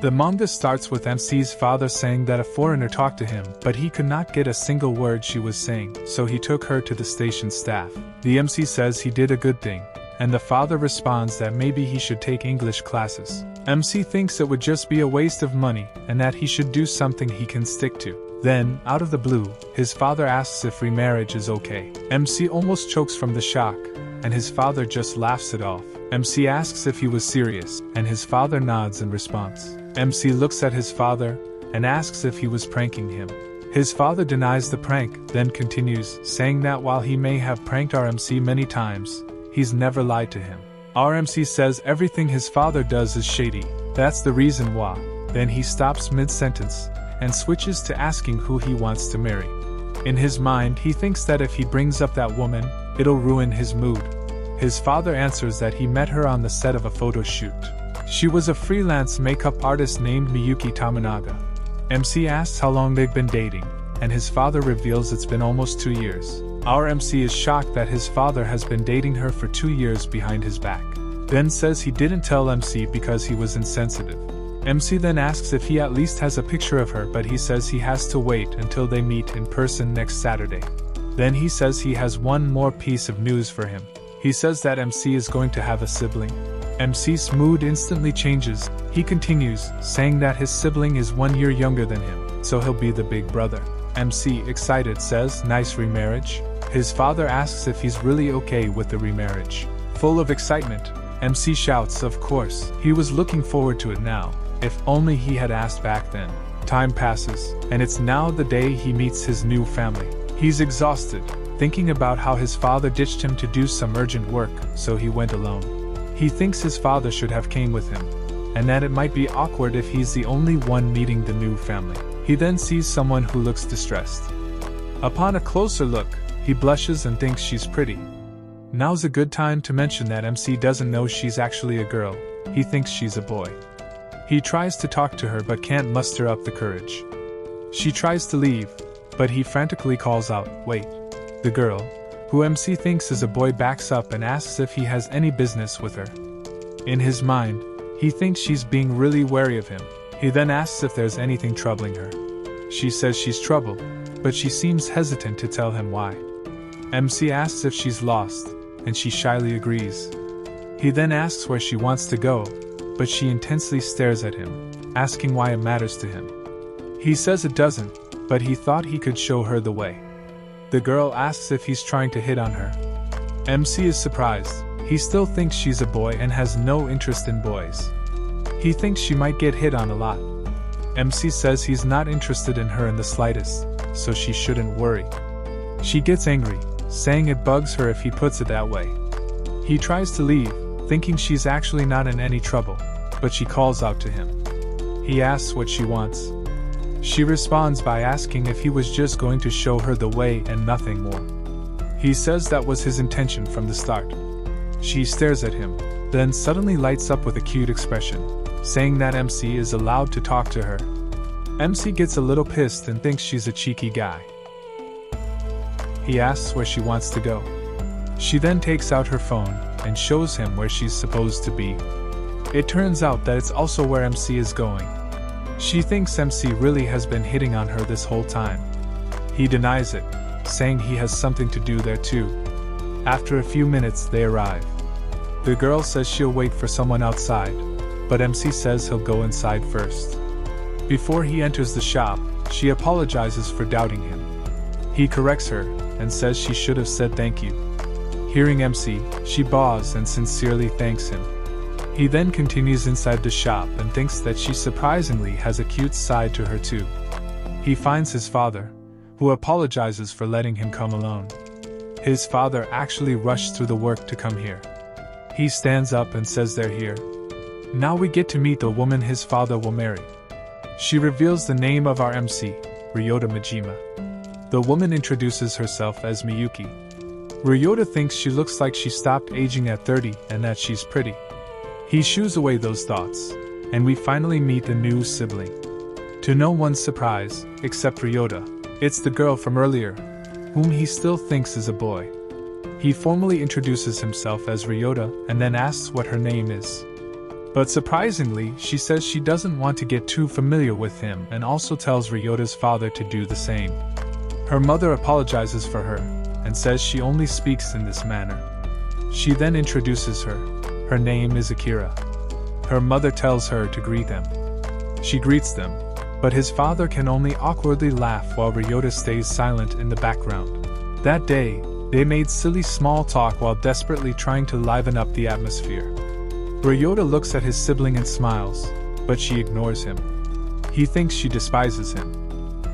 The manga starts with MC's father saying that a foreigner talked to him, but he could not get a single word she was saying, so he took her to the station staff. The MC says he did a good thing, and the father responds that maybe he should take English classes. MC thinks it would just be a waste of money, and that he should do something he can stick to. Then, out of the blue, his father asks if remarriage is okay. MC almost chokes from the shock, and his father just laughs it off. MC asks if he was serious, and his father nods in response. MC looks at his father, and asks if he was pranking him. His father denies the prank, then continues, saying that while he may have pranked our MC many times, he's never lied to him. Our MC says everything his father does is shady, that's the reason why. Then he stops mid-sentence, and switches to asking who he wants to marry. In his mind, he thinks that if he brings up that woman, it'll ruin his mood. His father answers that he met her on the set of a photo shoot. She was a freelance makeup artist named Miyuki Tominaga. MC asks how long they've been dating, and his father reveals it's been almost 2 years. Our MC is shocked that his father has been dating her for 2 years behind his back. Then says he didn't tell MC because he was insensitive. MC then asks if he at least has a picture of her, but he says he has to wait until they meet in person next Saturday. Then he says he has one more piece of news for him. He says that MC is going to have a sibling. MC's mood instantly changes. He continues, saying that his sibling is 1 year younger than him, so he'll be the big brother. MC, excited, says, "Nice remarriage?" His father asks if he's really okay with the remarriage. Full of excitement, MC shouts, "Of course." He was looking forward to it now. If only he had asked back then. Time passes, and it's now the day he meets his new family. He's exhausted, thinking about how his father ditched him to do some urgent work, so he went alone. He thinks his father should have came with him, and that it might be awkward if he's the only one meeting the new family. He then sees someone who looks distressed. Upon a closer look, he blushes and thinks she's pretty. Now's a good time to mention that MC doesn't know she's actually a girl. He thinks she's a boy. He tries to talk to her but can't muster up the courage. She tries to leave, but he frantically calls out, "Wait." The girl, who MC thinks is a boy, backs up and asks if he has any business with her. In his mind, he thinks she's being really wary of him. He then asks if there's anything troubling her. She says she's troubled, but she seems hesitant to tell him why. MC asks if she's lost, and she shyly agrees. He then asks where she wants to go, but she intensely stares at him, asking why it matters to him. He says it doesn't, but he thought he could show her the way. The girl asks if he's trying to hit on her. MC is surprised. He still thinks she's a boy and has no interest in boys. He thinks she might get hit on a lot. MC says he's not interested in her in the slightest, so she shouldn't worry. She gets angry, saying it bugs her if he puts it that way. He tries to leave, thinking she's actually not in any trouble, but she calls out to him. He asks what she wants. She responds by asking if he was just going to show her the way and nothing more. He says that was his intention from the start. She stares at him, then suddenly lights up with a cute expression, saying that MC is allowed to talk to her. MC gets a little pissed and thinks she's a cheeky guy. He asks where she wants to go. She then takes out her phone and shows him where she's supposed to be. It turns out that it's also where MC is going. She thinks MC really has been hitting on her this whole time. He denies it, saying he has something to do there too. After a few minutes, they arrive. The girl says she'll wait for someone outside, but MC says he'll go inside first. Before he enters the shop, she apologizes for doubting him. He corrects her and says she should have said thank you. Hearing MC, she bows and sincerely thanks him. He then continues inside the shop and thinks that she surprisingly has a cute side to her too. He finds his father, who apologizes for letting him come alone. His father actually rushed through the work to come here. He stands up and says they're here. Now we get to meet the woman his father will marry. She reveals the name of our MC, Ryota Majima. The woman introduces herself as Miyuki. Ryota thinks she looks like she stopped aging at 30 and that she's pretty. He shoos away those thoughts, and we finally meet the new sibling. To no one's surprise, except Ryota, it's the girl from earlier, whom he still thinks is a boy. He formally introduces himself as Ryota and then asks what her name is. But surprisingly, she says she doesn't want to get too familiar with him and also tells Ryota's father to do the same. Her mother apologizes for her and says she only speaks in this manner. She then introduces her. Her name is Akira. Her mother tells her to greet them. She greets them, but his father can only awkwardly laugh while Ryota stays silent in the background. That day, they made silly small talk while desperately trying to liven up the atmosphere. Ryota looks at his sibling and smiles, but she ignores him. He thinks she despises him.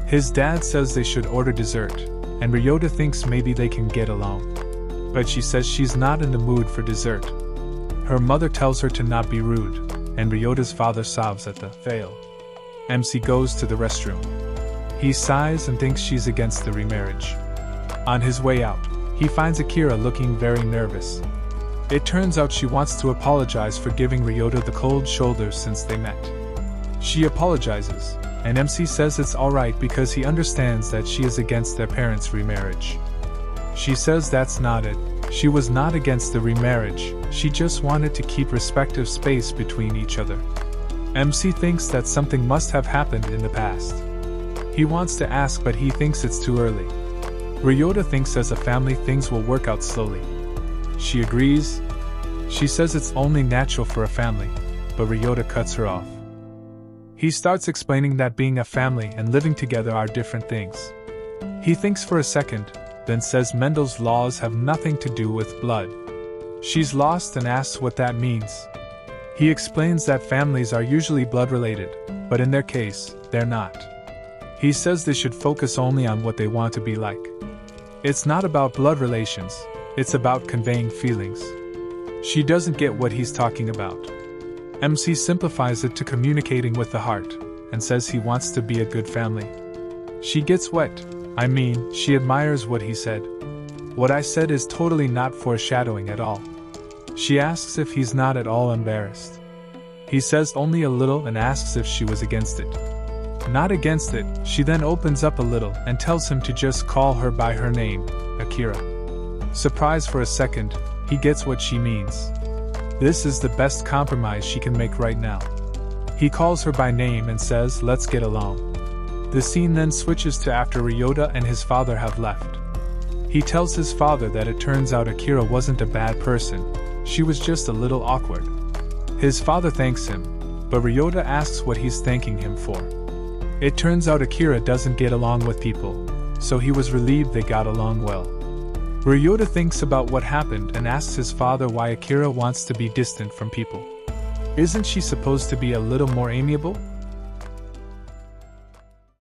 His dad says they should order dessert, and Ryota thinks maybe they can get along. But she says she's not in the mood for dessert. Her mother tells her to not be rude, and Ryota's father sobs at the fail. MC goes to the restroom. He sighs and thinks she's against the remarriage. On his way out, he finds Akira looking very nervous. It turns out she wants to apologize for giving Ryota the cold shoulder since they met. She apologizes, and MC says it's alright because he understands that she is against their parents' remarriage. She says that's not it. She was not against the remarriage, she just wanted to keep respective space between each other. MC thinks that something must have happened in the past. He wants to ask, but he thinks it's too early. Ryota thinks as a family things will work out slowly. She agrees. She says it's only natural for a family, but Ryota cuts her off. He starts explaining that being a family and living together are different things. He thinks for a second, then says Mendel's laws have nothing to do with blood. She's lost and asks what that means. He explains that families are usually blood-related, but in their case, they're not. He says they should focus only on what they want to be like. It's not about blood relations, it's about conveying feelings. She doesn't get what he's talking about. MC simplifies it to communicating with the heart, and says he wants to be a good family. She gets wet. She admires what he said. What I said is totally not foreshadowing at all. She asks if he's not at all embarrassed. He says only a little and asks if she was against it. Not against it, she then opens up a little and tells him to just call her by her name, Akira. Surprised for a second, he gets what she means. This is the best compromise she can make right now. He calls her by name and says, "Let's get along." The scene then switches to after Ryota and his father have left. He tells his father that it turns out Akira wasn't a bad person, she was just a little awkward. His father thanks him, but Ryota asks what he's thanking him for. It turns out Akira doesn't get along with people, so he was relieved they got along well. Ryota thinks about what happened and asks his father why Akira wants to be distant from people. Isn't she supposed to be a little more amiable?